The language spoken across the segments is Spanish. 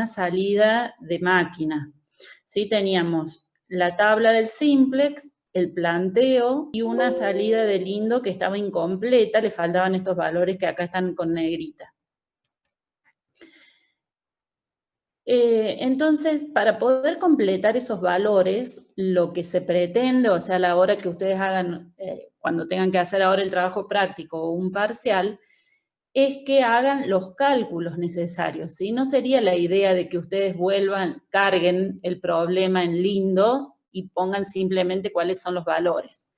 salida de máquina. ¿Sí? Teníamos la tabla del simplex, el planteo y una salida de lindo que estaba incompleta, le faltaban estos valores que acá están con negrita. Entonces, para poder completar esos valores, lo que se pretende, o sea, a la hora que ustedes hagan, cuando tengan que hacer ahora el trabajo práctico o un parcial, es que hagan los cálculos necesarios, ¿sí? No sería la idea de que ustedes vuelvan, carguen el problema en lindo y pongan simplemente cuáles son los valores,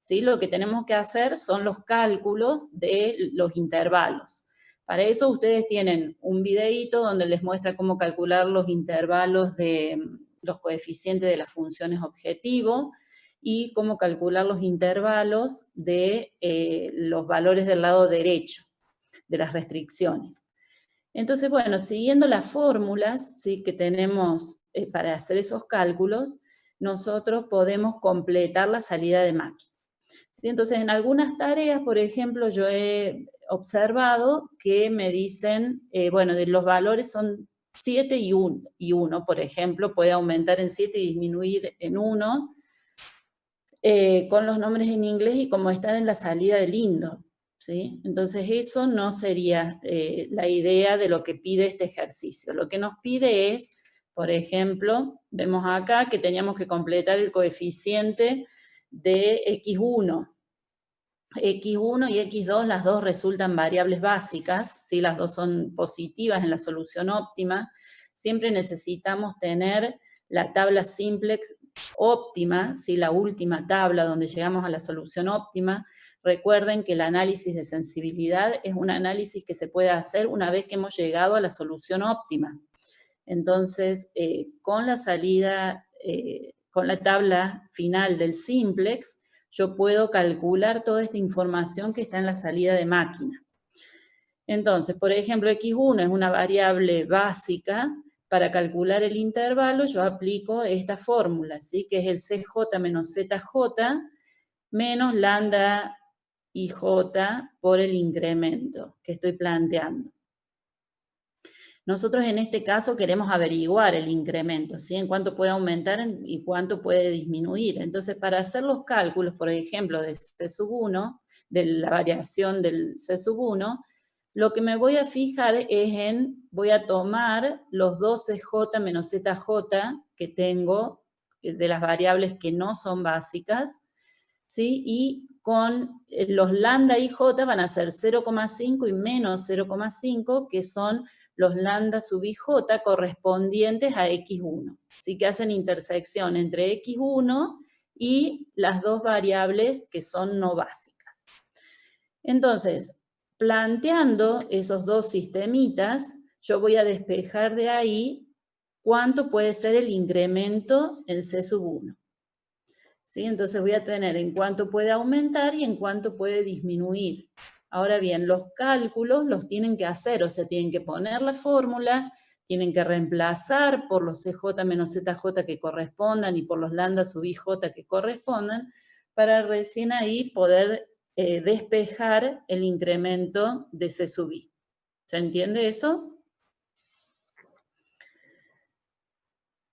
¿sí? Lo que tenemos que hacer son los cálculos de los intervalos. Para eso ustedes tienen un videíto donde les muestra cómo calcular los intervalos de los coeficientes de las funciones objetivo y cómo calcular los intervalos de los valores del lado derecho de las restricciones. Entonces, bueno, siguiendo las fórmulas, ¿sí?, que tenemos para hacer esos cálculos, nosotros podemos completar la salida de máquina. ¿Sí? Entonces, en algunas tareas, por ejemplo, yo he observado que me dicen, bueno, de los valores son 7 y 1, por ejemplo, puede aumentar en 7 y disminuir en 1, con los nombres en inglés y como están en la salida del lindo, ¿sí? Entonces eso no sería la idea de lo que pide este ejercicio. Lo que nos pide es, por ejemplo, vemos acá que teníamos que completar el coeficiente de x1. x1 y x2, las dos resultan variables básicas, ¿sí? Las dos son positivas en la solución óptima. Siempre necesitamos tener la tabla simplex óptima, ¿sí? La última tabla donde llegamos a la solución óptima. Recuerden que el análisis de sensibilidad es un análisis que se puede hacer una vez que hemos llegado a la solución óptima. Entonces, con la salida, con la tabla final del simplex, yo puedo calcular toda esta información que está en la salida de máquina. Entonces, por ejemplo, x1 es una variable básica. Para calcular el intervalo, yo aplico esta fórmula, ¿sí?, que es el CJ menos ZJ menos lambda IJ por el incremento que estoy planteando. Nosotros en este caso queremos averiguar el incremento, ¿sí?, en cuánto puede aumentar y cuánto puede disminuir. Entonces, para hacer los cálculos, por ejemplo, de C1, de la variación del C1, lo que me voy a fijar es voy a tomar los 2CJ menos ZJ que tengo de las variables que no son básicas, ¿sí?, y con los lambda IJ van a ser 0,5 y menos 0,5, que son los lambda sub IJ correspondientes a X1, ¿sí?, que hacen intersección entre X1 y las dos variables que son no básicas. Entonces, planteando esos dos sistemitas, yo voy a despejar de ahí cuánto puede ser el incremento en C1. ¿Sí? Entonces voy a tener en cuánto puede aumentar y en cuánto puede disminuir. Ahora bien, los cálculos los tienen que hacer, o sea, tienen que poner la fórmula, tienen que reemplazar por los CJ menos ZJ que correspondan y por los lambda sub IJ que correspondan, para recién ahí poder despejar el incremento de C sub I. ¿Se entiende eso?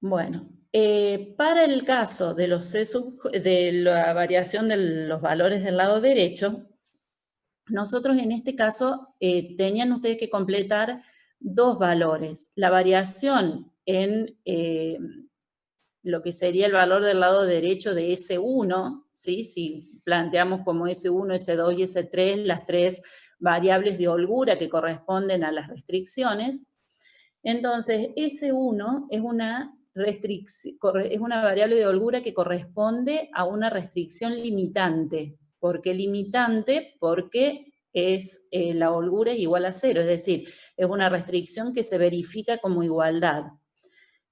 Bueno, para el caso de, de la variación de los valores del lado derecho, nosotros en este caso tenían ustedes que completar dos valores. La variación en lo que sería el valor del lado derecho de S1, ¿sí?, si planteamos como S1, S2 y S3 las tres variables de holgura que corresponden a las restricciones. Entonces, S1 es una variable de holgura que corresponde a una restricción limitante. ¿Por qué limitante? Porque la holgura es igual a 0, es decir, es una restricción que se verifica como igualdad.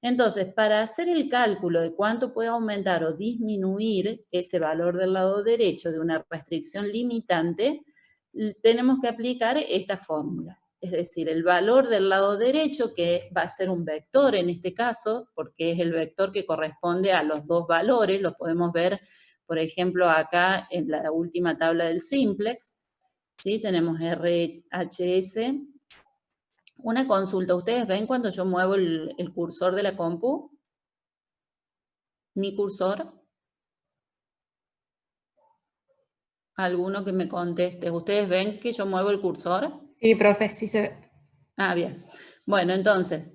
Entonces, para hacer el cálculo de cuánto puede aumentar o disminuir ese valor del lado derecho de una restricción limitante, tenemos que aplicar esta fórmula. Es decir, el valor del lado derecho, que va a ser un vector en este caso, porque es el vector que corresponde a los dos valores, lo podemos ver, por ejemplo, acá en la última tabla del simplex, ¿sí? Tenemos RHS Una consulta, ¿ustedes ven cuando yo muevo el cursor de la compu? ¿Mi cursor? ¿Alguno que me conteste? ¿Ustedes ven que yo muevo el cursor? Sí, profe, sí se ve. Ah, bien. Bueno, entonces,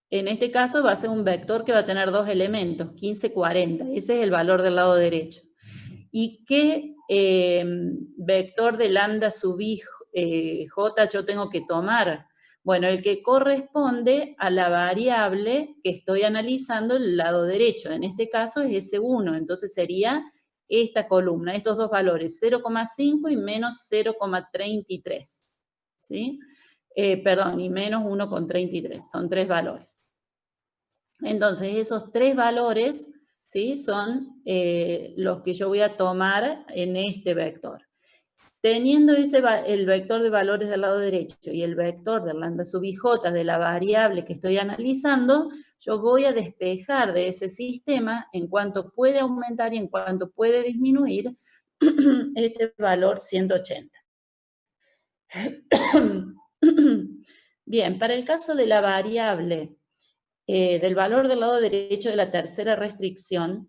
en este caso va a ser un vector que va a tener dos elementos, 15, 40. Ese es el valor del lado derecho. ¿Y qué vector de lambda sub i j yo tengo que tomar? Bueno, el que corresponde a la variable que estoy analizando el lado derecho. En este caso es S1, entonces sería esta columna, estos dos valores, 0,5 y menos 0,33. ¿Sí? Perdón, y menos 1,33, son tres valores. Entonces, esos tres valores, ¿sí?, son los que yo voy a tomar en este vector. Teniendo el vector de valores del lado derecho y el vector del lambda sub i j de la variable que estoy analizando, yo voy a despejar de ese sistema en cuanto puede aumentar y en cuanto puede disminuir este valor 180. Bien, para el caso de la variable del valor del lado derecho de la tercera restricción,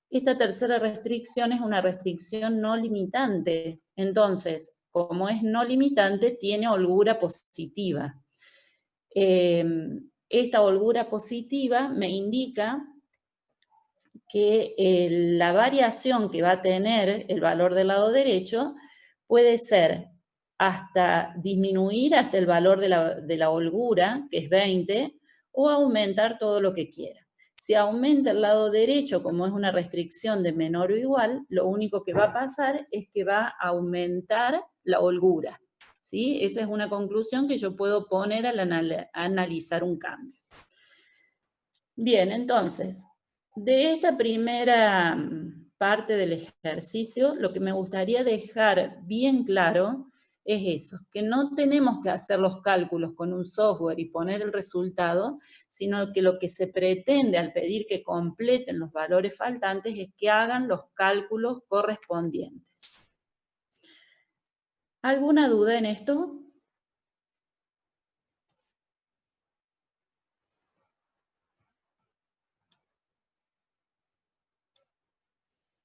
esta tercera restricción es una restricción no limitante. Entonces, como es no limitante, tiene holgura positiva. Esta holgura positiva me indica que la variación que va a tener el valor del lado derecho puede ser hasta disminuir hasta el valor de la holgura, que es 20, o aumentar todo lo que quiera. Si aumenta el lado derecho, como es una restricción de menor o igual, lo único que va a pasar es que va a aumentar la holgura. ¿Sí? Esa es una conclusión que yo puedo poner al analizar un cambio. Bien, entonces, de esta primera parte del ejercicio, lo que me gustaría dejar bien claro es eso, que no tenemos que hacer los cálculos con un software y poner el resultado, sino que lo que se pretende al pedir que completen los valores faltantes es que hagan los cálculos correspondientes. ¿Alguna duda en esto?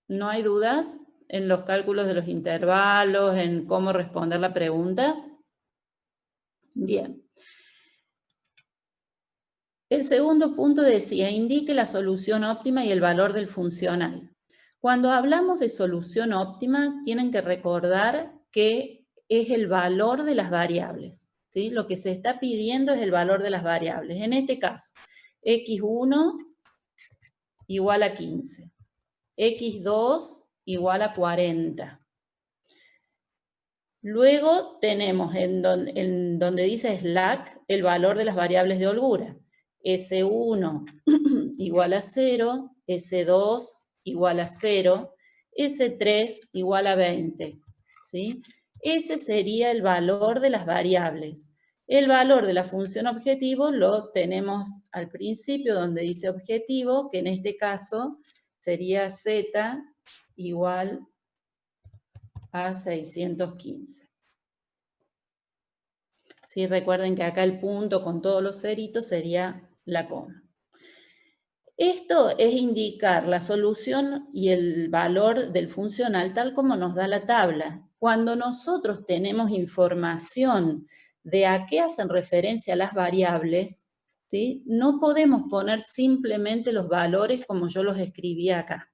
¿No hay dudas en los cálculos de los intervalos, en cómo responder la pregunta? Bien. El segundo punto decía, indique la solución óptima y el valor del funcional. Cuando hablamos de solución óptima, tienen que recordar que es el valor de las variables, ¿sí? Lo que se está pidiendo es el valor de las variables. En este caso, x1 igual a 15, x2 igual a 40. Luego tenemos en donde dice slack el valor de las variables de holgura. S1 igual a 0, S2 igual a 0, S3 igual a 20. ¿Sí? Ese sería el valor de las variables. El valor de la función objetivo lo tenemos al principio donde dice objetivo, que en este caso sería z igual a 615. ¿Sí? Recuerden que acá el punto con todos los ceritos sería la coma. Esto es indicar la solución y el valor del funcional tal como nos da la tabla. Cuando nosotros tenemos información de a qué hacen referencia las variables, ¿sí?, no podemos poner simplemente los valores como yo los escribí acá.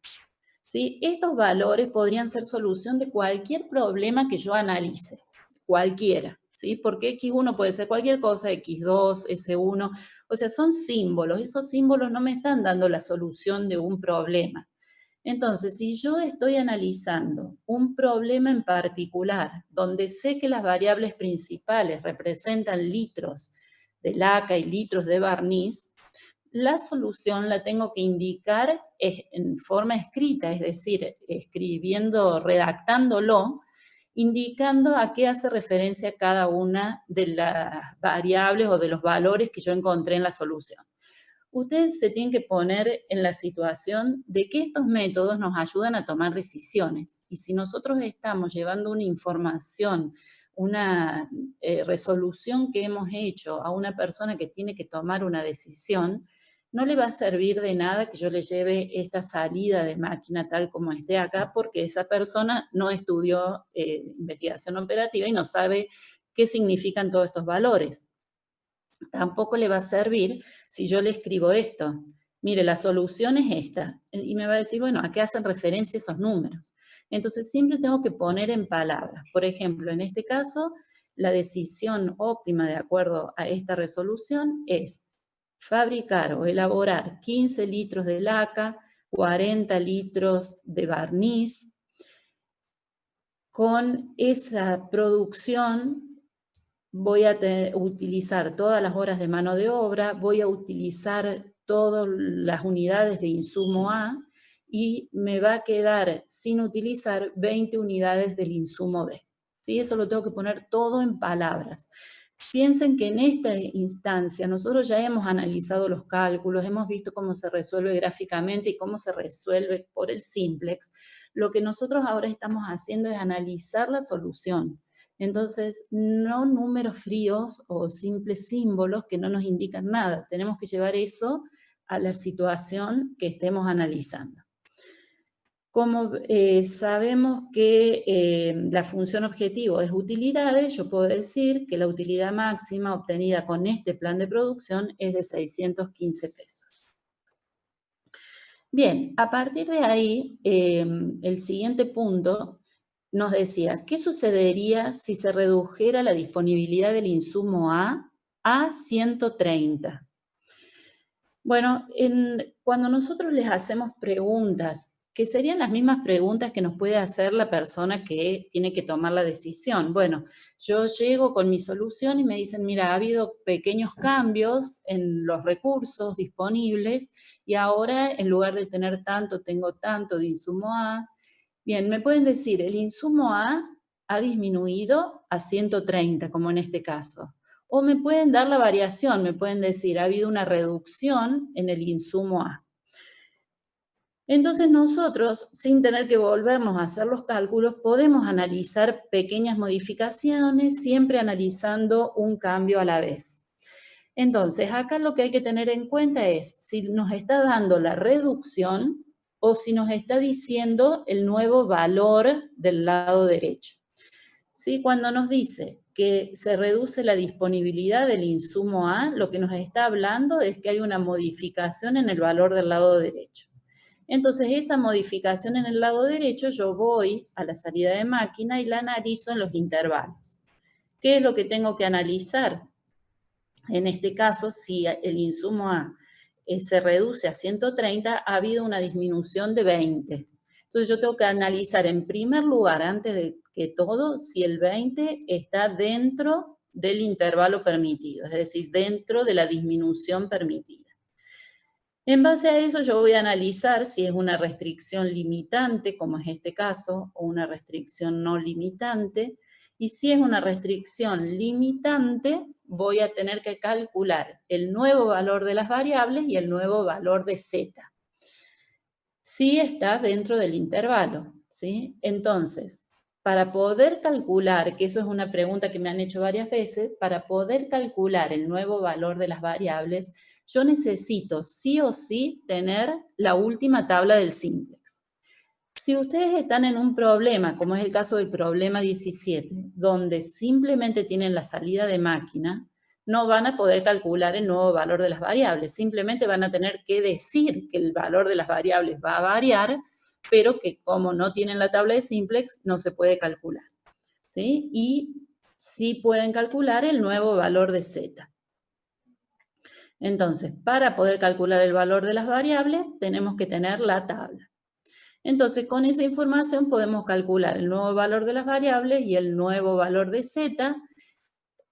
¿Sí? Estos valores podrían ser solución de cualquier problema que yo analice, cualquiera, ¿sí? Porque x1 puede ser cualquier cosa, x2, s1, o sea, son símbolos, esos símbolos no me están dando la solución de un problema. Entonces, si yo estoy analizando un problema en particular, donde sé que las variables principales representan litros de laca y litros de barniz, la solución la tengo que indicar en forma escrita, es decir, escribiendo, redactándolo, indicando a qué hace referencia cada una de las variables o de los valores que yo encontré en la solución. Ustedes se tienen que poner en la situación de que estos métodos nos ayudan a tomar decisiones. Y si nosotros estamos llevando una información, una resolución que hemos hecho a una persona que tiene que tomar una decisión, no le va a servir de nada que yo le lleve esta salida de máquina tal como esté acá, porque esa persona no estudió investigación operativa y no sabe qué significan todos estos valores. Tampoco le va a servir si yo le escribo esto. Mire, la solución es esta. Y me va a decir, bueno, ¿a qué hacen referencia esos números? Entonces, siempre tengo que poner en palabras. Por ejemplo, en este caso, la decisión óptima de acuerdo a esta resolución es fabricar o elaborar 15 litros de laca, 40 litros de barniz. Con esa producción voy a utilizar todas las horas de mano de obra, voy a utilizar todas las unidades de insumo A y me va a quedar sin utilizar 20 unidades del insumo B. ¿Sí? Eso lo tengo que poner todo en palabras. Piensen que en esta instancia nosotros ya hemos analizado los cálculos, hemos visto cómo se resuelve gráficamente y cómo se resuelve por el simplex. Lo que nosotros ahora estamos haciendo es analizar la solución. Entonces, no números fríos o simples símbolos que no nos indican nada. Tenemos que llevar eso a la situación que estemos analizando. Como sabemos que la función objetivo es utilidades, yo puedo decir que la utilidad máxima obtenida con este plan de producción es de 615 pesos. Bien, a partir de ahí, el siguiente punto nos decía, ¿qué sucedería si se redujera la disponibilidad del insumo a 130? Bueno, cuando nosotros les hacemos preguntas, que serían las mismas preguntas que nos puede hacer la persona que tiene que tomar la decisión. Bueno, yo llego con mi solución y me dicen, mira, ha habido pequeños cambios en los recursos disponibles y ahora en lugar de tener tanto, tengo tanto de insumo A. Bien, me pueden decir, el insumo A ha disminuido a 130, como en este caso. O me pueden dar la variación, me pueden decir, ha habido una reducción en el insumo A. Entonces nosotros, sin tener que volvernos a hacer los cálculos, podemos analizar pequeñas modificaciones, siempre analizando un cambio a la vez. Entonces, acá lo que hay que tener en cuenta es si nos está dando la reducción o si nos está diciendo el nuevo valor del lado derecho. ¿Sí? Cuando nos dice que se reduce la disponibilidad del insumo A, lo que nos está hablando es que hay una modificación en el valor del lado derecho. Entonces, esa modificación en el lado derecho, yo voy a la salida de máquina y la analizo en los intervalos. ¿Qué es lo que tengo que analizar? En este caso, si el insumo A se reduce a 130, ha habido una disminución de 20. Entonces, yo tengo que analizar en primer lugar, antes de que todo, si el 20 está dentro del intervalo permitido, es decir, dentro de la disminución permitida. En base a eso yo voy a analizar si es una restricción limitante, como es este caso, o una restricción no limitante. Y si es una restricción limitante, voy a tener que calcular el nuevo valor de las variables y el nuevo valor de z. Si está dentro del intervalo, ¿sí? Entonces, para poder calcular, que eso es una pregunta que me han hecho varias veces, para poder calcular el nuevo valor de las variables, yo necesito sí o sí tener la última tabla del simplex. Si ustedes están en un problema, como es el caso del problema 17, donde simplemente tienen la salida de máquina, no van a poder calcular el nuevo valor de las variables, simplemente van a tener que decir que el valor de las variables va a variar, pero que como no tienen la tabla de simplex, no se puede calcular, ¿sí? Y sí pueden calcular el nuevo valor de z. Entonces, para poder calcular el valor de las variables, tenemos que tener la tabla. Entonces, con esa información podemos calcular el nuevo valor de las variables y el nuevo valor de z,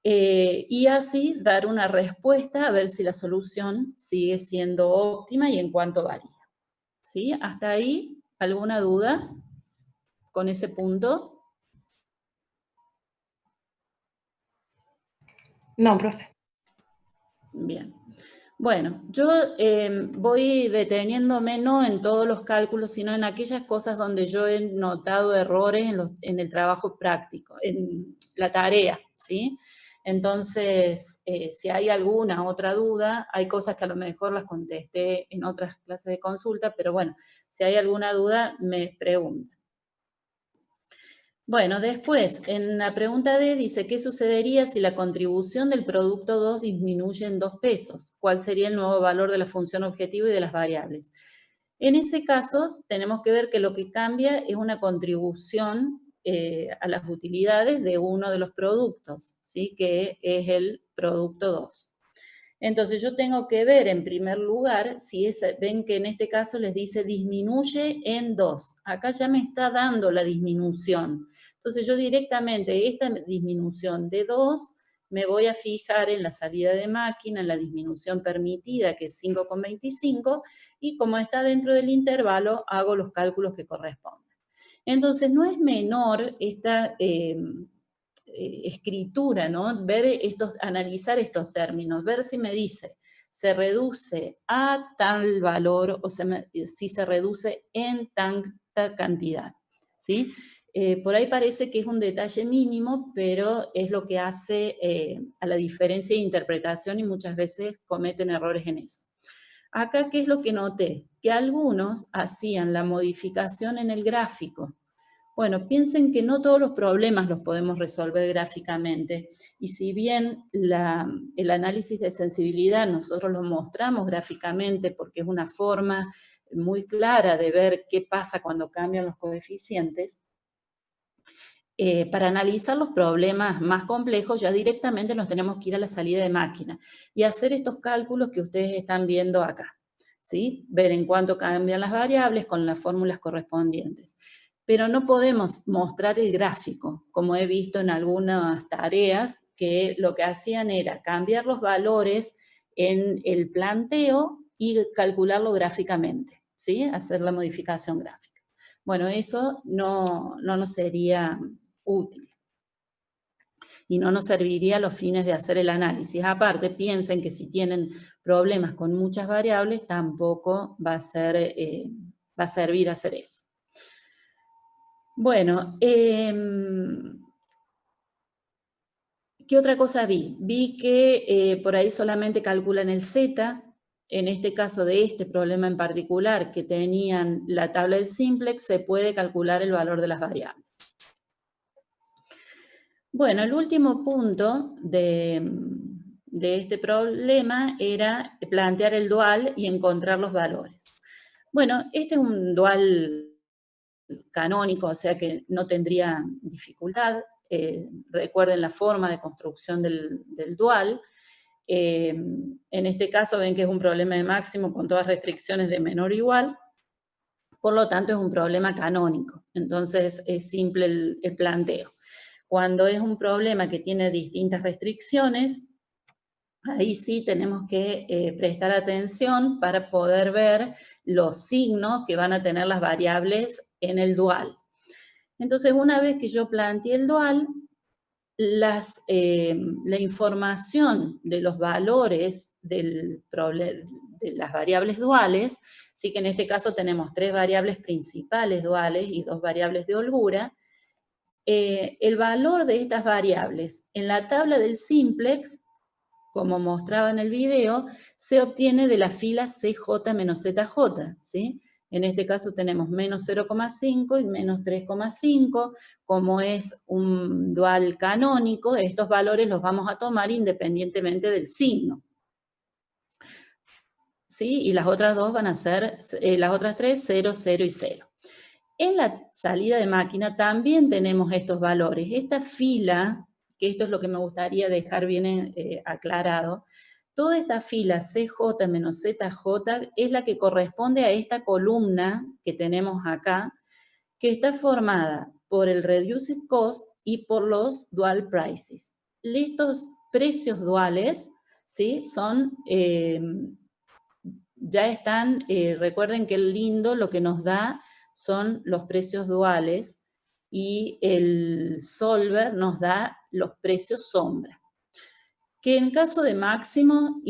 y así dar una respuesta a ver si la solución sigue siendo óptima y en cuánto varía. ¿Sí? ¿Hasta ahí alguna duda con ese punto? No, profe. Bien. Bueno, yo voy deteniéndome no en todos los cálculos, sino en aquellas cosas donde yo he notado errores en el trabajo práctico, en la tarea, ¿sí? Entonces, si hay alguna otra duda, hay cosas que a lo mejor las contesté en otras clases de consulta, pero bueno, si hay alguna duda, me preguntan. Bueno, después, en la pregunta D dice, ¿qué sucedería si la contribución del producto 2 disminuye en 2 pesos? ¿Cuál sería el nuevo valor de la función objetivo y de las variables? En ese caso, tenemos que ver que lo que cambia es una contribución a las utilidades de uno de los productos, ¿sí? Que es el producto 2. Entonces yo tengo que ver en primer lugar, si ven que en este caso les dice disminuye en 2. Acá ya me está dando la disminución. Entonces yo directamente esta disminución de 2 me voy a fijar en la salida de máquina, en la disminución permitida, que es 5,25, y como está dentro del intervalo, hago los cálculos que corresponden. Entonces no es menor esta escritura, ¿no? Analizar estos términos, ver si me dice, se reduce a tal valor o si se reduce en tanta cantidad, ¿sí? Por ahí parece que es un detalle mínimo, pero es lo que hace a la diferencia de interpretación y muchas veces cometen errores en eso. Acá, ¿qué es lo que noté? Que algunos hacían la modificación en el gráfico. Bueno, piensen que no todos los problemas los podemos resolver gráficamente, y si bien el análisis de sensibilidad nosotros lo mostramos gráficamente porque es una forma muy clara de ver qué pasa cuando cambian los coeficientes, para analizar los problemas más complejos ya directamente nos tenemos que ir a la salida de máquina y hacer estos cálculos que ustedes están viendo acá, ¿sí? Ver en cuánto cambian las variables con las fórmulas correspondientes. Pero no podemos mostrar el gráfico, como he visto en algunas tareas, que lo que hacían era cambiar los valores en el planteo y calcularlo gráficamente, ¿sí? Hacer la modificación gráfica. Bueno, eso no nos sería útil y no nos serviría a los fines de hacer el análisis. Aparte, piensen que si tienen problemas con muchas variables, tampoco va a servir hacer eso. Bueno, ¿qué otra cosa vi? Vi que por ahí solamente calculan el Z, en este caso de este problema en particular, que tenían la tabla del simplex, se puede calcular el valor de las variables. Bueno, el último punto de este problema era plantear el dual y encontrar los valores. Bueno, este es un dual canónico, o sea que no tendría dificultad. Recuerden la forma de construcción del dual. En este caso ven que es un problema de máximo con todas restricciones de menor o igual. Por lo tanto, es un problema canónico. Entonces, es simple el planteo. Cuando es un problema que tiene distintas restricciones, ahí sí tenemos que prestar atención para poder ver los signos que van a tener las variables en el dual. Entonces, una vez que yo planteé el dual, la información de los valores de las variables duales, sí que en este caso tenemos 3 variables principales duales y 2 variables de holgura. El valor de estas variables en la tabla del simplex, como mostraba en el video, se obtiene de la fila CJ menos ZJ, ¿sí? En este caso tenemos menos 0,5 y menos 3,5. Como es un dual canónico, estos valores los vamos a tomar independientemente del signo, ¿sí? Y las otras dos van a ser, las otras 3, 0, 0 y 0. En la salida de máquina también tenemos estos valores. Esta fila, que esto es lo que me gustaría dejar bien aclarado, toda esta fila CJ menos ZJ es la que corresponde a esta columna que tenemos acá, que está formada por el reduced cost y por los dual prices. Estos precios duales, ¿sí? Ya están, recuerden que el lindo lo que nos da son los precios duales y el solver nos da los precios sombra, que en caso de máximo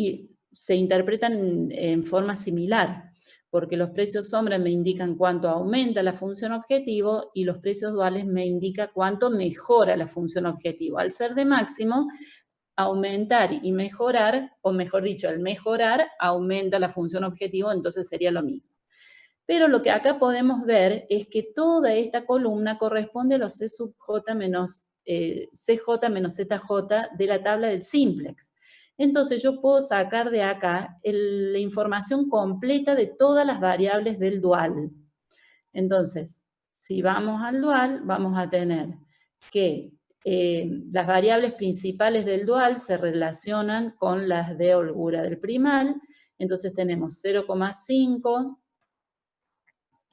se interpretan en forma similar, porque los precios sombra me indican cuánto aumenta la función objetivo y los precios duales me indican cuánto mejora la función objetivo. Al ser de máximo, aumentar y mejorar, o mejor dicho, al mejorar, aumenta la función objetivo, entonces sería lo mismo. Pero lo que acá podemos ver es que toda esta columna corresponde a los C sub J menos CJ menos ZJ de la tabla del simplex. Entonces yo puedo sacar de acá la información completa de todas las variables del dual. Entonces, si vamos al dual, vamos a tener que las variables principales del dual se relacionan con las de holgura del primal. Entonces tenemos 0,5,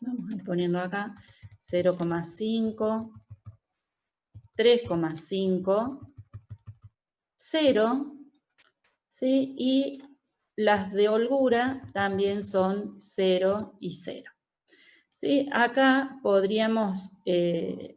vamos a ir poniendo acá, 0,5, 3,5, 0, ¿sí? Y las de holgura también son 0 y 0. ¿Sí? Acá podríamos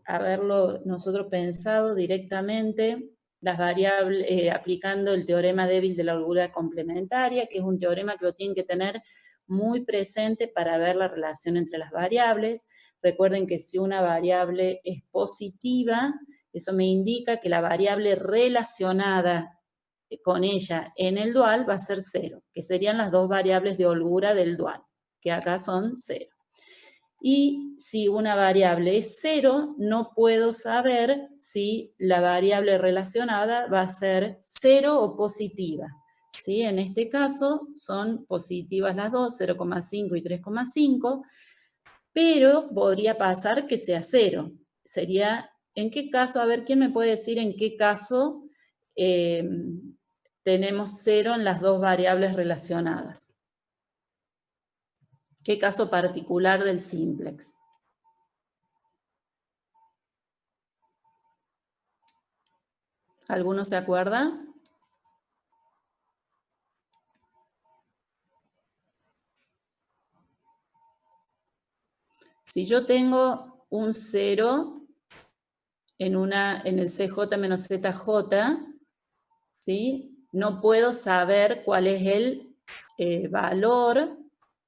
haberlo nosotros pensado directamente las variables, aplicando el teorema débil de la holgura complementaria, que es un teorema que lo tienen que tener muy presente para ver la relación entre las variables. Recuerden que si una variable es positiva, eso me indica que la variable relacionada con ella en el dual va a ser 0, que serían las dos variables de holgura del dual, que acá son 0. Y si una variable es 0, no puedo saber si la variable relacionada va a ser 0 o positiva. ¿Sí? En este caso son positivas las dos, 0,5 y 3,5, pero podría pasar que sea 0. Sería, ¿en qué caso? A ver, ¿quién me puede decir en qué caso tenemos 0 en las dos variables relacionadas? ¿Qué caso particular del simplex? ¿Alguno se acuerda? Si yo tengo un 0 en el CJ menos ZJ, ¿sí? No puedo saber cuál es el valor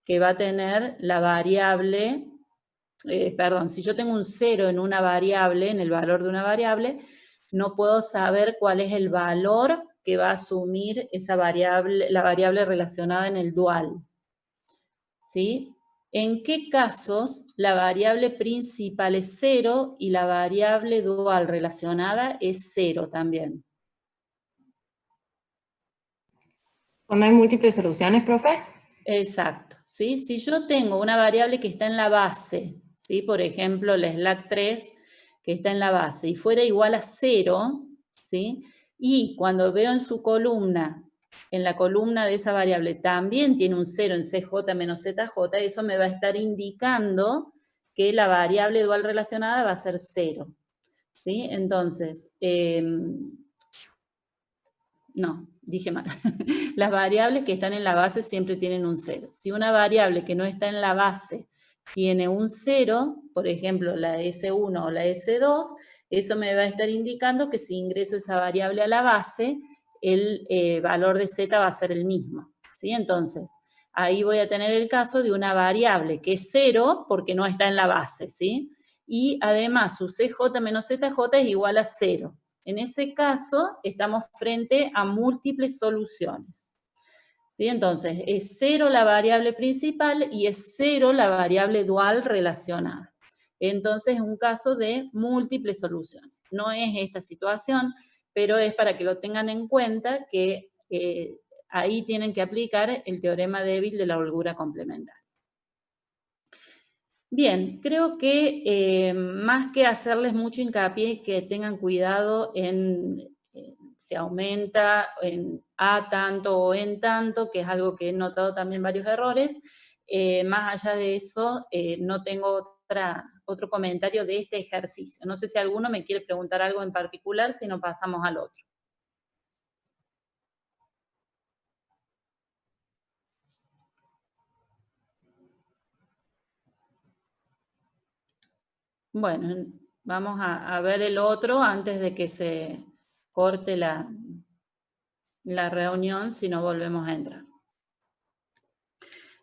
que va a tener la variable, si yo tengo un 0 en una variable, en el valor de una variable, no puedo saber cuál es el valor que va a asumir esa variable, la variable relacionada en el dual. ¿Sí? ¿En qué casos la variable principal es 0 y la variable dual relacionada es 0 también? ¿Cuando hay múltiples soluciones, profe? Exacto, ¿sí? Si yo tengo una variable que está en la base, ¿sí? Por ejemplo, la slack 3 que está en la base y fuera igual a 0, ¿sí? Y cuando veo en su columna, en la columna de esa variable también tiene un 0 en CJ menos ZJ, eso me va a estar indicando que la variable dual relacionada va a ser 0, ¿sí? Entonces, no, dije mal. Las variables que están en la base siempre tienen un 0. Si una variable que no está en la base tiene un 0, por ejemplo, la S1 o la S2, eso me va a estar indicando que si ingreso esa variable a la base, el valor de Z va a ser el mismo, ¿sí? Entonces, ahí voy a tener el caso de una variable que es 0 porque no está en la base, ¿sí? Y además su CJ menos ZJ es igual a 0. En ese caso, estamos frente a múltiples soluciones. ¿Sí? Entonces, es 0 la variable principal y es 0 la variable dual relacionada. Entonces, es un caso de múltiples soluciones. No es esta situación, pero es para que lo tengan en cuenta que ahí tienen que aplicar el teorema débil de la holgura complementaria. Bien, creo que más que hacerles mucho hincapié, que tengan cuidado en si aumenta en A tanto o en tanto, que es algo que he notado también varios errores. Más allá de eso, no tengo otro comentario de este ejercicio. No sé si alguno me quiere preguntar algo en particular, si no pasamos al otro. Bueno, vamos a ver el otro antes de que se corte la reunión, si no volvemos a entrar.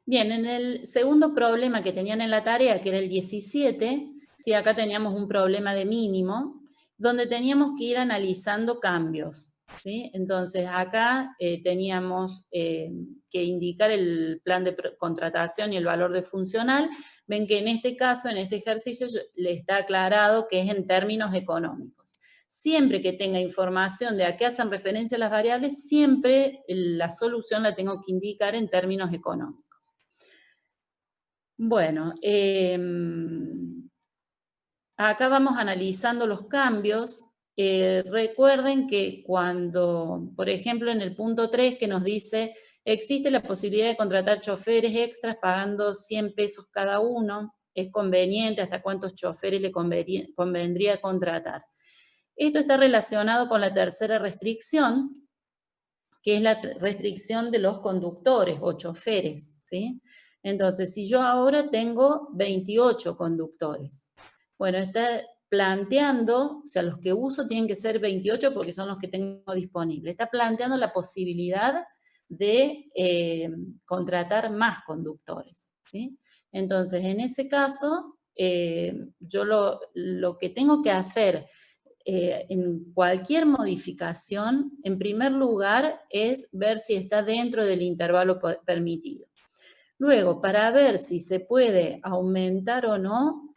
Bien, en el segundo problema que tenían en la tarea, que era el 17, sí, acá teníamos un problema de mínimo, donde teníamos que ir analizando cambios, ¿sí? Entonces, acá teníamos que indicar el plan de contratación y el valor de funcional. Ven que en este caso, en este ejercicio, le está aclarado que es en términos económicos. Siempre que tenga información de a qué hacen referencia las variables, siempre la solución la tengo que indicar en términos económicos. Bueno, acá vamos analizando los cambios. Recuerden que cuando, por ejemplo, en el punto 3 que nos dice, existe la posibilidad de contratar choferes extras pagando 100 pesos cada uno, es conveniente, hasta cuántos choferes le convendría contratar. Esto está relacionado con la tercera restricción, que es la restricción de los conductores o choferes, ¿sí? Entonces, si yo ahora tengo 28 conductores, bueno, está planteando, o sea, los que uso tienen que ser 28 porque son los que tengo disponibles. Está planteando la posibilidad de contratar más conductores, ¿sí? Entonces, en ese caso, yo lo que tengo que hacer en cualquier modificación, en primer lugar, es ver si está dentro del intervalo permitido. Luego, para ver si se puede aumentar o no,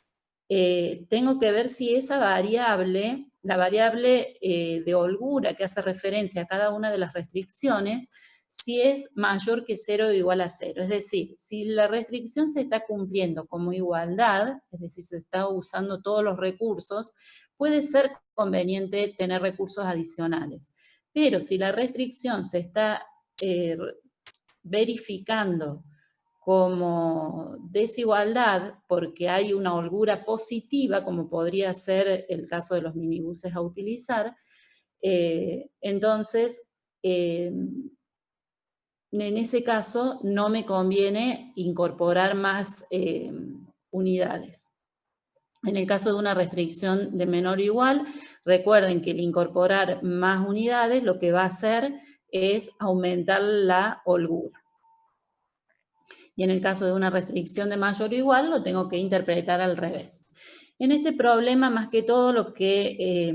tengo que ver si esa variable, la variable de holgura que hace referencia a cada una de las restricciones, si es mayor que 0 o igual a 0. Es decir, si la restricción se está cumpliendo como igualdad, es decir, se está usando todos los recursos, puede ser conveniente tener recursos adicionales. Pero si la restricción se está verificando como desigualdad porque hay una holgura positiva, como podría ser el caso de los minibuses a utilizar, entonces en ese caso no me conviene incorporar más unidades. En el caso de una restricción de menor o igual, recuerden que el incorporar más unidades lo que va a hacer es aumentar la holgura. Y en el caso de una restricción de mayor o igual, lo tengo que interpretar al revés. En este problema, más que todo, lo que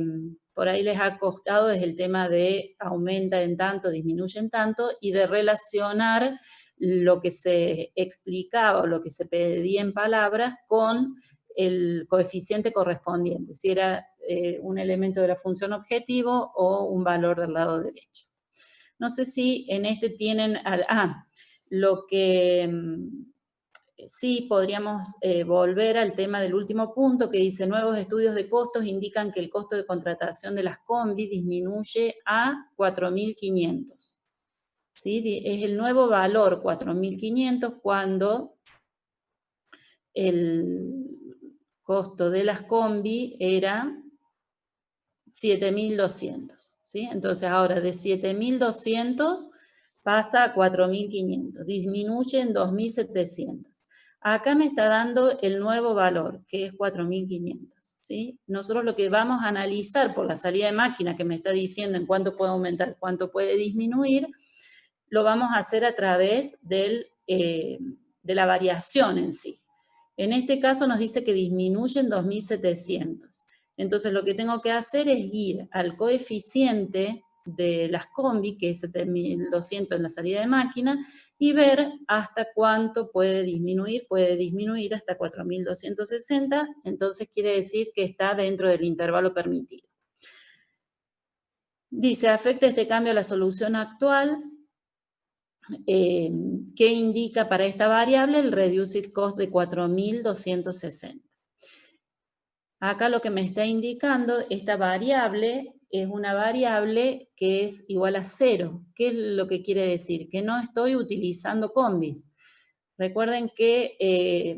por ahí les ha costado es el tema de aumenta en tanto, disminuye en tanto, y de relacionar lo que se explicaba o lo que se pedía en palabras con el coeficiente correspondiente, si era un elemento de la función objetivo o un valor del lado derecho. No sé si en este tienen... lo que sí podríamos volver al tema del último punto que dice, nuevos estudios de costos indican que el costo de contratación de las combi disminuye a 4.500. ¿Sí? Es el nuevo valor 4.500 cuando el costo de las combi era 7.200. ¿Sí? Entonces ahora de 7.200 pasa a 4.500, disminuye en 2.700. Acá me está dando el nuevo valor, que es 4.500. ¿Sí? Nosotros lo que vamos a analizar por la salida de máquina, que me está diciendo en cuánto puede aumentar, cuánto puede disminuir, lo vamos a hacer a través de la variación en sí. En este caso nos dice que disminuye en 2.700. Entonces lo que tengo que hacer es ir al coeficiente de las combi, que es 7.200 en la salida de máquina, y ver hasta cuánto puede disminuir hasta 4.260, entonces quiere decir que está dentro del intervalo permitido. Dice, afecta este cambio a la solución actual, que indica para esta variable el reduced cost de 4.260. Acá lo que me está indicando, esta variable es una variable que es igual a 0. ¿Qué es lo que quiere decir? Que no estoy utilizando combis. Recuerden que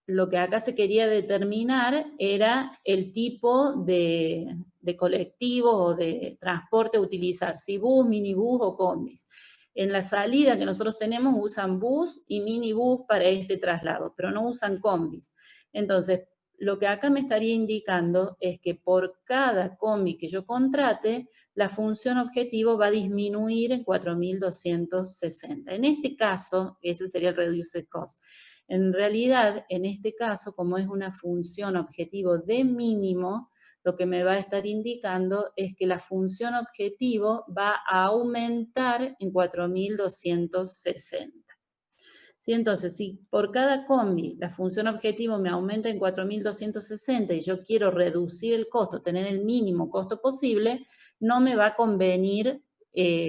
lo que acá se quería determinar era el tipo de colectivo o de transporte a utilizar, si bus, minibús o combis. En la salida que nosotros tenemos usan bus y minibús para este traslado, pero no usan combis. Entonces, lo que acá me estaría indicando es que por cada combi que yo contrate, la función objetivo va a disminuir en 4.260. En este caso, ese sería el reduced cost. En realidad, en este caso, como es una función objetivo de mínimo, lo que me va a estar indicando es que la función objetivo va a aumentar en 4.260. ¿Sí? Entonces, si por cada combi la función objetivo me aumenta en 4.260 y yo quiero reducir el costo, tener el mínimo costo posible, no me va a convenir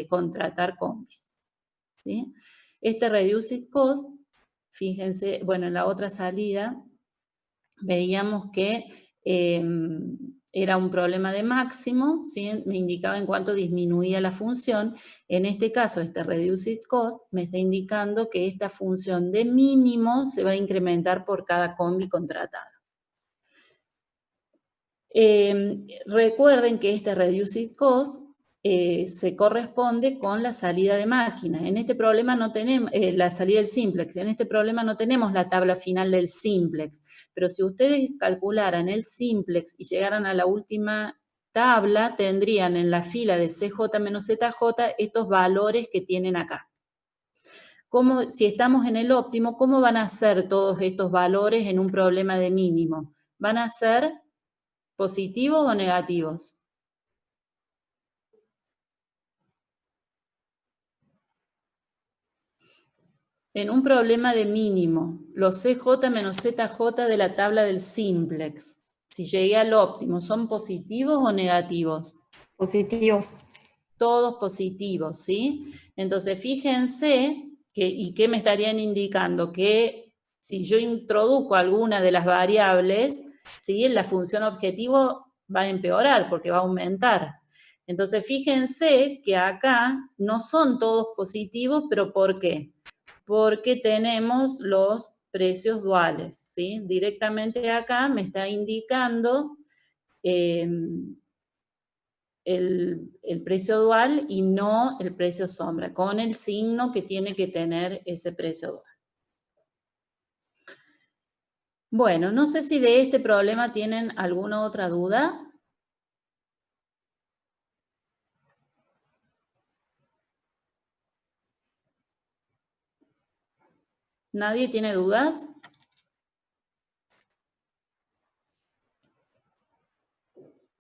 contratar combis. ¿Sí? Este reduced cost, fíjense, bueno, en la otra salida veíamos que era un problema de máximo, ¿sí? Me indicaba en cuánto disminuía la función. En este caso, este reduced cost me está indicando que esta función de mínimo se va a incrementar por cada combi contratada. Recuerden que este reduced cost se corresponde con la salida de máquina. En este problema no tenemos la salida del simplex. En este problema no tenemos la tabla final del simplex. Pero si ustedes calcularan el simplex y llegaran a la última tabla, tendrían en la fila de CJ menos ZJ estos valores que tienen acá. Si estamos en el óptimo, ¿cómo van a ser todos estos valores en un problema de mínimo? ¿Van a ser positivos o negativos? En un problema de mínimo, los CJ menos ZJ de la tabla del simplex, si llegué al óptimo, ¿son positivos o negativos? Positivos. Todos positivos, ¿sí? Entonces, fíjense, ¿y qué me estarían indicando? Que si yo introduzco alguna de las variables, ¿sí? La función objetivo va a empeorar porque va a aumentar. Entonces, fíjense que acá no son todos positivos, pero ¿por qué? Porque tenemos los precios duales, ¿sí? Directamente acá me está indicando el precio dual y no el precio sombra, con el signo que tiene que tener ese precio dual. Bueno, no sé si de este problema tienen alguna otra duda. ¿Nadie tiene dudas?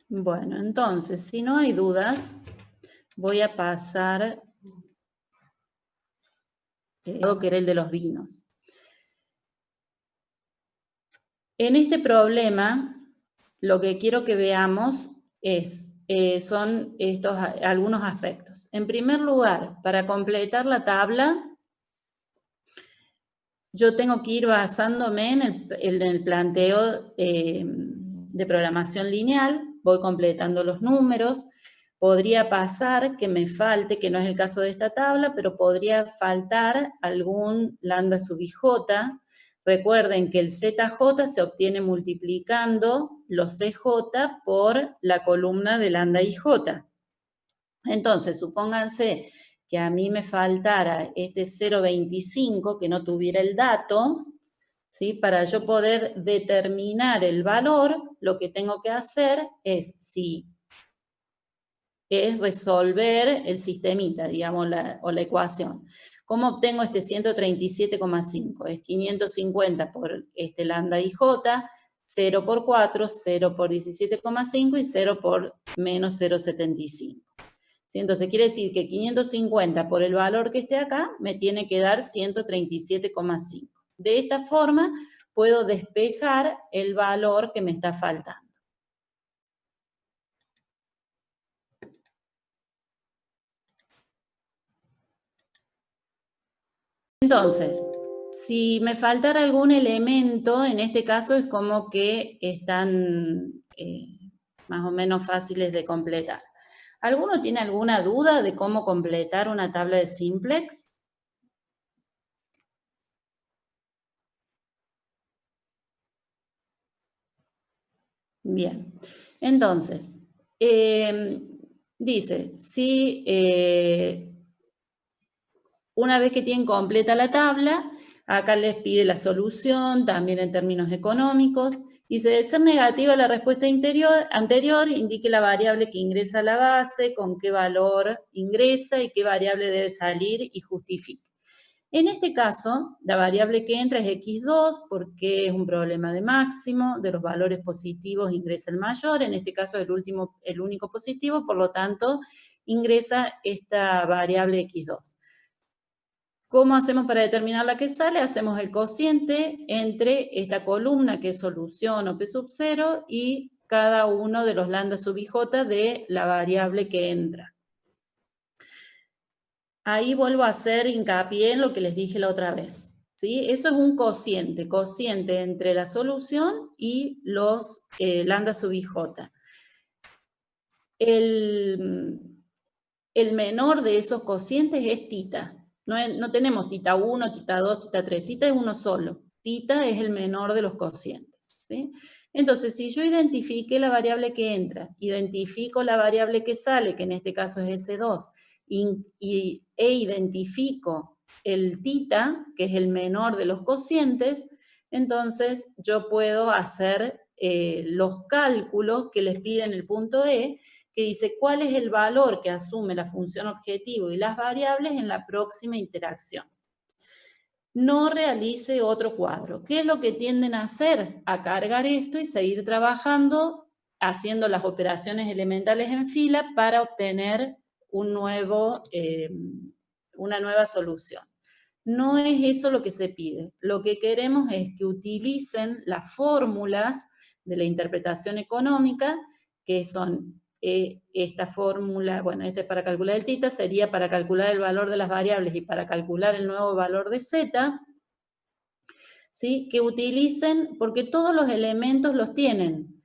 Bueno, entonces, si no hay dudas, voy a pasar que era el de los vinos. En este problema, lo que quiero que veamos son algunos aspectos. En primer lugar, para completar la tabla, yo tengo que ir basándome en el planteo de programación lineal, voy completando los números. Podría pasar que me falte, que no es el caso de esta tabla, pero podría faltar algún lambda sub ij. Recuerden que el ZJ se obtiene multiplicando los CJ por la columna de lambda IJ. Entonces, supónganse que a mí me faltara este 0,25, que no tuviera el dato, ¿sí? Para yo poder determinar el valor, lo que tengo que hacer es resolver el sistemita, digamos, o la ecuación. ¿Cómo obtengo este 137,5? Es 550 por este lambda IJ, 0 por 4, 0 por 17,5 y 0 por menos 0,75. ¿Sí? Entonces quiere decir que 550 por el valor que esté acá me tiene que dar 137,5. De esta forma puedo despejar el valor que me está faltando. Entonces, si me faltara algún elemento, en este caso es como que están más o menos fáciles de completar. ¿Alguno tiene alguna duda de cómo completar una tabla de simplex? Bien, entonces, dice, si una vez que tienen completa la tabla, Acá les pide la solución, también en términos económicos. Dice, de ser negativa la respuesta anterior, indique la variable que ingresa a la base, con qué valor ingresa y qué variable debe salir y justifique. En este caso, la variable que entra es x2 porque es un problema de máximo, de los valores positivos ingresa el mayor, en este caso es el único positivo, por lo tanto ingresa esta variable x2. ¿Cómo hacemos para determinar la que sale? Hacemos el cociente entre esta columna que es solución o P sub 0 y cada uno de los lambda sub ij de la variable que entra. Ahí vuelvo a hacer hincapié en lo que les dije la otra vez, ¿sí? Eso es un cociente entre la solución y los lambda sub ij. El menor de esos cocientes es tita. No tenemos tita 1, tita 2, tita 3, tita es uno solo. Tita es el menor de los cocientes, ¿sí? Entonces, si yo identifiqué la variable que entra, identifico la variable que sale, que en este caso es S2, e identifico el tita, que es el menor de los cocientes, entonces yo puedo hacer los cálculos que les piden el punto E, que dice cuál es el valor que asume la función objetivo y las variables en la próxima interacción. No realice otro cuadro. ¿Qué es lo que tienden a hacer? A cargar esto y seguir trabajando, haciendo las operaciones elementales en fila para obtener una nueva solución. No es eso lo que se pide. Lo que queremos es que utilicen las fórmulas de la interpretación económica, que son esta fórmula, bueno, este para calcular el tita, sería para calcular el valor de las variables y para calcular el nuevo valor de z, ¿sí? Que utilicen, porque todos los elementos los tienen.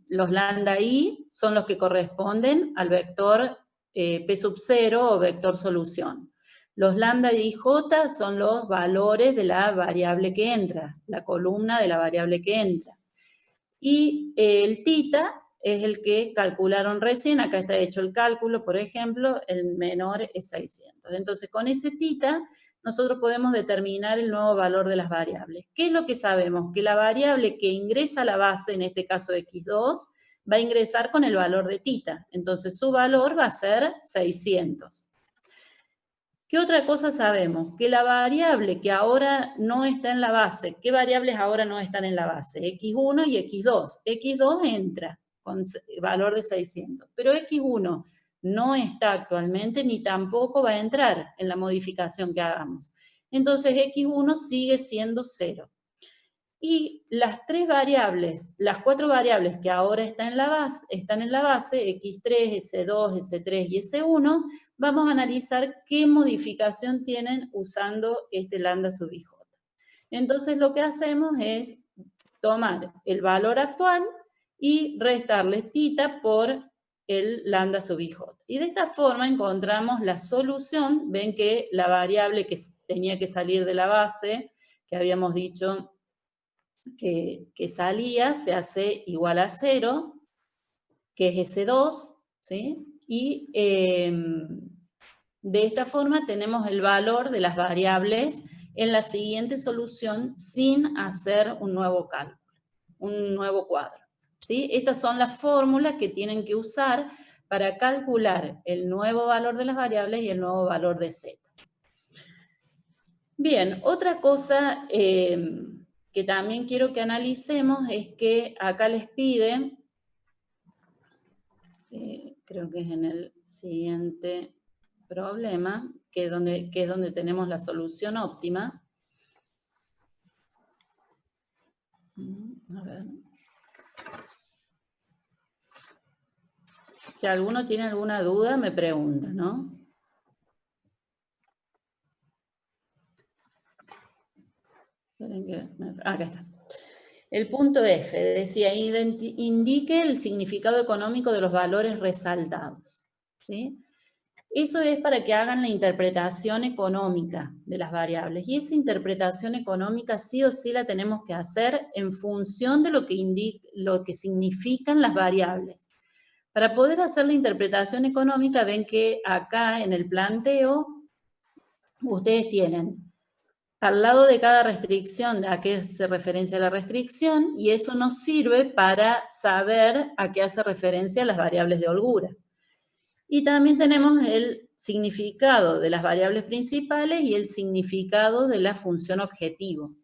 Los lambda i son los que corresponden al vector P sub 0 o vector solución. Los lambda i j son los valores de la variable que entra, la columna de la variable que entra. Y el tita es el que calcularon recién, acá está hecho el cálculo, por ejemplo, el menor es 600. Entonces, con ese tita, nosotros podemos determinar el nuevo valor de las variables. ¿Qué es lo que sabemos? Que la variable que ingresa a la base, en este caso x2, va a ingresar con el valor de tita. Entonces, su valor va a ser 600. ¿Qué otra cosa sabemos? Que la variable que ahora no está en la base, ¿qué variables ahora no están en la base? X1 y X2. X2 entra con valor de 600, pero X1 no está actualmente ni tampoco va a entrar en la modificación que hagamos. Entonces X1 sigue siendo 0. Y las cuatro variables que ahora están en la base, X3, S2, S3 y S1, vamos a analizar qué modificación tienen usando este lambda sub ij. Entonces lo que hacemos es tomar el valor actual y restarle tita por el lambda sub ij. Y de esta forma encontramos la solución. Ven que la variable que tenía que salir de la base, que habíamos dicho que salía, se hace igual a 0, que es S2, ¿sí? Y de esta forma tenemos el valor de las variables en la siguiente solución sin hacer un nuevo cálculo, un nuevo cuadro, ¿sí? Estas son las fórmulas que tienen que usar para calcular el nuevo valor de las variables y el nuevo valor de z. Bien, otra cosa que también quiero que analicemos es que acá les pide, creo que es en el siguiente problema, que es donde tenemos la solución óptima. A ver. Si alguno tiene alguna duda, me pregunta, ¿no? Acá está. El punto F decía, indique el significado económico de los valores resaltados, ¿sí? Eso es para que hagan la interpretación económica de las variables. Y esa interpretación económica sí o sí la tenemos que hacer en función de lo que significan las variables. Para poder hacer la interpretación económica, ven que acá en el planteo ustedes tienen al lado de cada restricción a qué hace referencia la restricción, y eso nos sirve para saber a qué hace referencia las variables de holgura. Y también tenemos el significado de las variables principales y el significado de la función objetivo.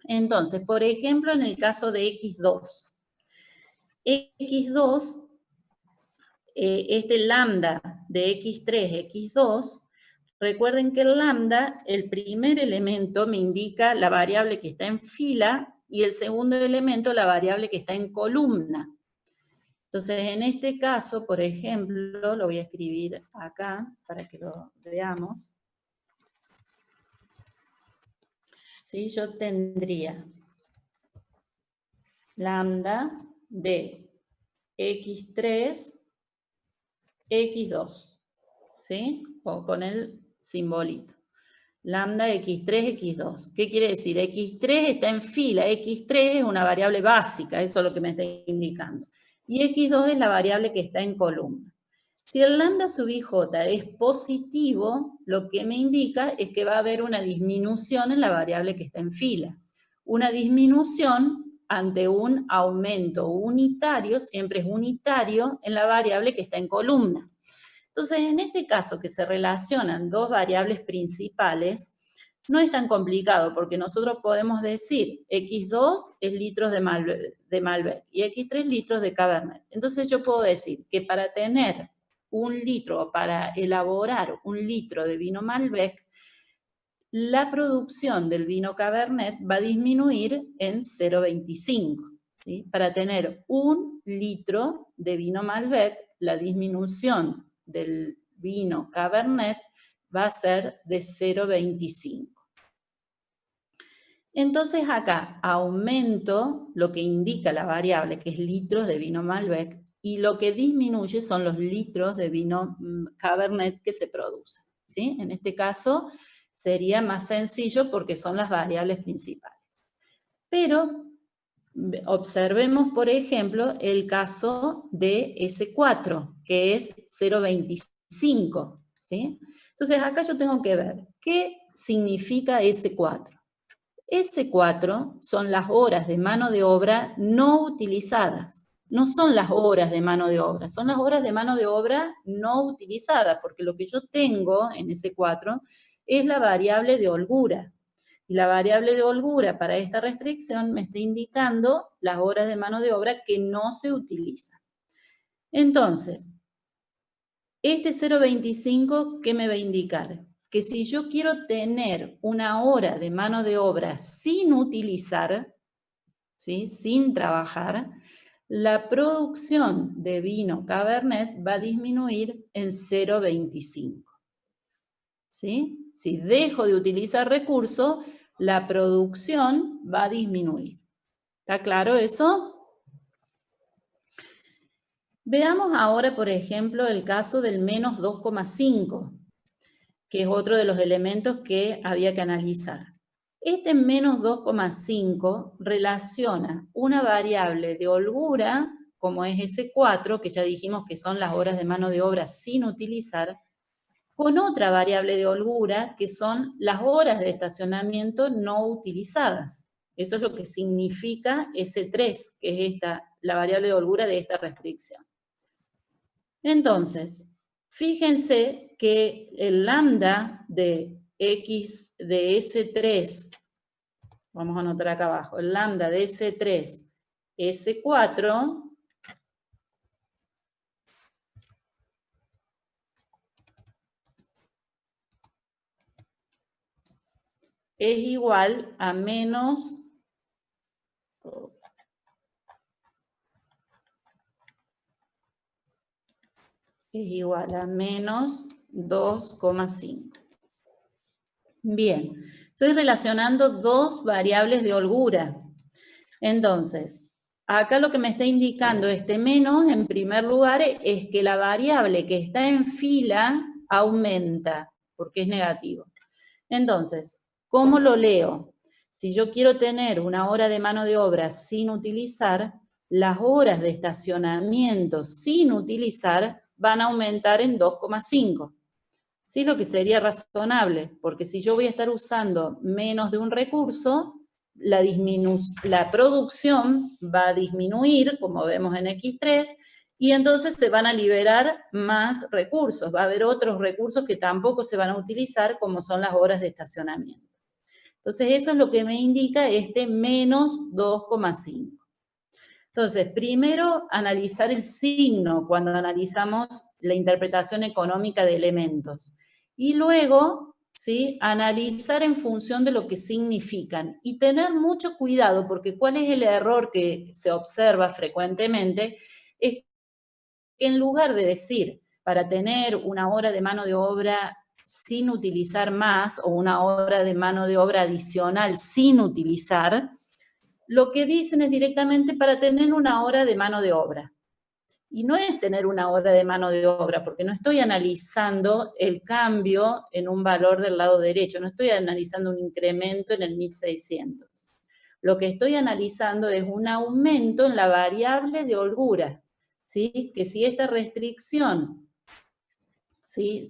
Entonces, por ejemplo, en el caso de x2. x2, este lambda de x3, x2, recuerden que el lambda, el primer elemento me indica la variable que está en fila y el segundo elemento la variable que está en columna. Entonces, en este caso, por ejemplo, lo voy a escribir acá para que lo veamos. ¿Sí? Yo tendría lambda de x3, x2, ¿sí? O con el simbolito. Lambda x3, x2. ¿Qué quiere decir? x3 está en fila, x3 es una variable básica, eso es lo que me está indicando. Y x2 es la variable que está en columna. Si el lambda sub ij es positivo, lo que me indica es que va a haber una disminución en la variable que está en fila. Una disminución ante un aumento unitario, siempre es unitario, en la variable que está en columna. Entonces, en este caso que se relacionan dos variables principales, no es tan complicado, porque nosotros podemos decir x2 es litros de Malbec y x3 litros de Cabernet. Entonces yo puedo decir que para tener un litro, para elaborar un litro de vino Malbec, la producción del vino Cabernet va a disminuir en 0,25. ¿Sí? Para tener un litro de vino Malbec, la disminución del vino Cabernet va a ser de 0,25. Entonces acá aumento lo que indica la variable, que es litros de vino Malbec, y lo que disminuye son los litros de vino Cabernet que se producen. ¿Sí? En este caso sería más sencillo porque son las variables principales. Pero observemos, por ejemplo, el caso de S4, que es 0,25. ¿Sí? Entonces acá yo tengo que ver qué significa S4. S4 son las horas de mano de obra no utilizadas. No son las horas de mano de obra, son las horas de mano de obra no utilizadas, porque lo que yo tengo en S4 es la variable de holgura. Y la variable de holgura para esta restricción me está indicando las horas de mano de obra que no se utilizan. Entonces, este 0,25, ¿qué me va a indicar? Que si yo quiero tener una hora de mano de obra sin utilizar, ¿sí? Sin trabajar, la producción de vino Cabernet va a disminuir en 0,25. ¿Sí? Si dejo de utilizar recursos, la producción va a disminuir. ¿Está claro eso? Veamos ahora, por ejemplo, el caso del menos 2,5. Que es otro de los elementos que había que analizar. Este menos 2,5 relaciona una variable de holgura, como es S4, que ya dijimos que son las horas de mano de obra sin utilizar, con otra variable de holgura, que son las horas de estacionamiento no utilizadas. Eso es lo que significa S3, que es la variable de holgura de esta restricción. Entonces, fíjense que el lambda de x de S3, vamos a anotar acá abajo, el lambda de S3, S4, es igual a menos es igual a menos 2,5. Bien, estoy relacionando dos variables de holgura. Entonces, acá lo que me está indicando este menos, en primer lugar, es que la variable que está en fila aumenta, porque es negativo. Entonces, ¿cómo lo leo? Si yo quiero tener una hora de mano de obra sin utilizar, las horas de estacionamiento sin utilizar van a aumentar en 2,5. ¿sí? Lo que sería razonable, porque si yo voy a estar usando menos de un recurso, la producción va a disminuir, como vemos en X3, y entonces se van a liberar más recursos. Va a haber otros recursos que tampoco se van a utilizar, como son las horas de estacionamiento. Entonces, eso es lo que me indica este menos 2,5. Entonces, primero, analizar el signo cuando analizamos la interpretación económica de elementos. Y luego, ¿sí?, analizar en función de lo que significan. Y tener mucho cuidado, porque ¿cuál es el error que se observa frecuentemente? Es que en lugar de decir, para tener una hora de mano de obra sin utilizar más, o una hora de mano de obra adicional sin utilizar, lo que dicen es directamente para tener una hora de mano de obra. Y no es tener una hora de mano de obra, porque no estoy analizando el cambio en un valor del lado derecho, no estoy analizando un incremento en el 1600. Lo que estoy analizando es un aumento en la variable de holgura, ¿sí? Que si esta restricción, ¿sí?,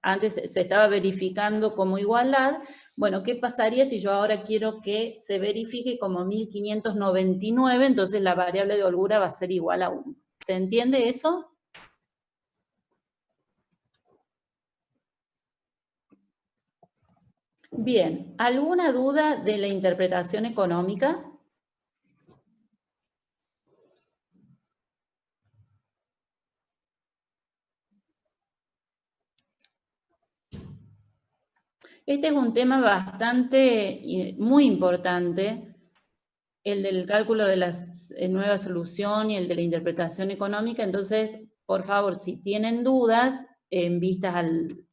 antes se estaba verificando como igualdad, bueno, ¿qué pasaría si yo ahora quiero que se verifique como 1599? Entonces la variable de holgura va a ser igual a 1. ¿Se entiende eso? Bien, ¿alguna duda de la interpretación económica? Este es un tema muy importante, el del cálculo de la nueva solución y el de la interpretación económica. Entonces, por favor, si tienen dudas, en vistas a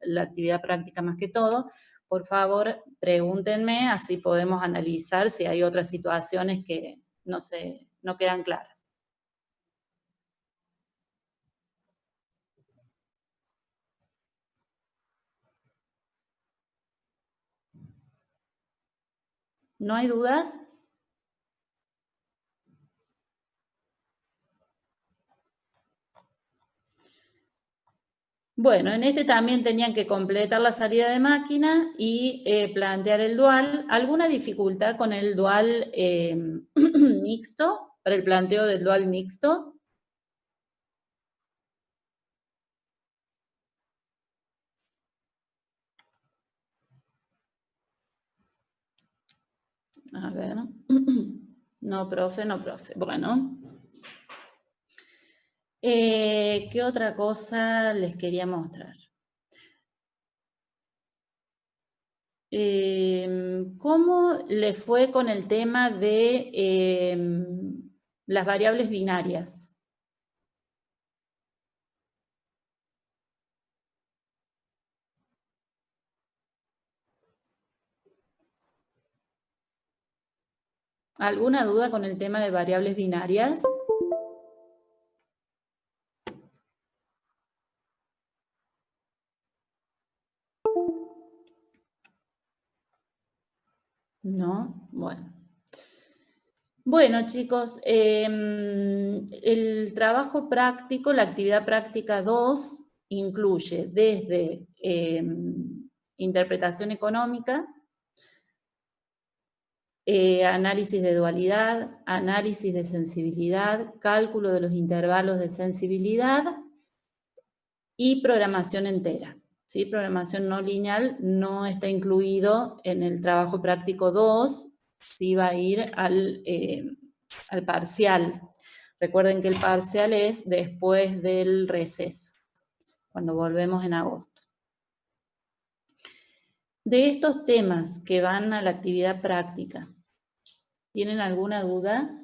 la actividad práctica más que todo, por favor, pregúntenme, así podemos analizar si hay otras situaciones que no quedan claras. ¿No hay dudas? Bueno, en este también tenían que completar la salida de máquina y plantear el dual. ¿Alguna dificultad con el dual mixto, para el planteo del dual mixto? A ver. No, profe, no, profe. Bueno. ¿Qué otra cosa les quería mostrar? ¿Cómo le fue con el tema de las variables binarias? ¿Alguna duda con el tema de variables binarias? No, bueno. Bueno, chicos, el trabajo práctico, la actividad práctica 2, incluye desde interpretación económica, análisis de dualidad, análisis de sensibilidad, cálculo de los intervalos de sensibilidad y programación entera. ¿Sí? Programación no lineal no está incluido en el trabajo práctico 2, sí va a ir al parcial. Recuerden que el parcial es después del receso, cuando volvemos en agosto. De estos temas que van a la actividad práctica, ¿tienen alguna duda?